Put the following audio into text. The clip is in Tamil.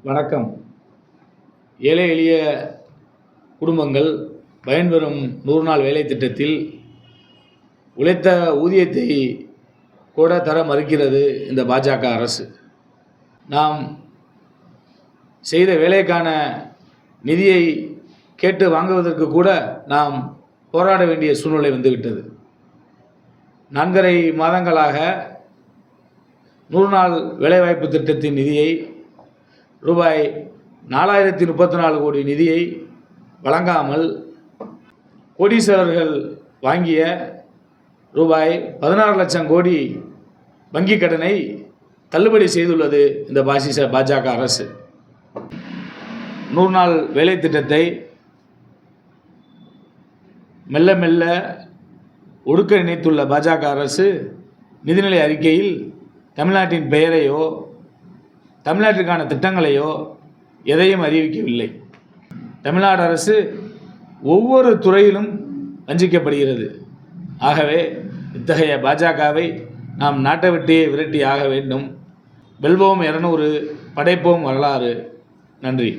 வணக்கம். ஏழை எளிய குடும்பங்கள் பயன்பெறும் 100 நாள் வேலை திட்டத்தில் உழைத்த ஊதியத்தை கூட தர மறுக்கிறது இந்த பாஜக அரசு. நாம் செய்த வேலைக்கான நிதியை கேட்டு வாங்குவதற்கு கூட நாம் போராட வேண்டிய சூழ்நிலை வந்துவிட்டது. 4.5 மாதங்களாக 100 நாள் வேலைவாய்ப்பு திட்டத்தின் நிதியை ரூபாய் 4034 கோடி நிதியை வழங்காமல் கோடீஸ்வரர்கள் வாங்கிய ரூபாய் 16 லட்சம் கோடி வங்கிக் கடனை தள்ளுபடி செய்துள்ளது இந்த பாஜக அரசு. 100 நாள் வேலை திட்டத்தை மெல்ல மெல்ல ஒடுக்க நினைத்துள்ள பாஜக அரசு நிதிநிலை அறிக்கையில் தமிழ்நாட்டின் பெயரையோ தமிழ்நாட்டிற்கான திட்டங்களையோ எதையும் அறிவிக்கவில்லை. தமிழ்நாடு அரசு ஒவ்வொரு துறையிலும் வஞ்சிக்கப்படுகிறது. ஆகவே இத்தகைய பாஜகவை நாம் நாட்டை விட்டே விரட்டி ஆக வேண்டும். வெல்வோம் 200, படைப்போம் வரலாறு. நன்றி.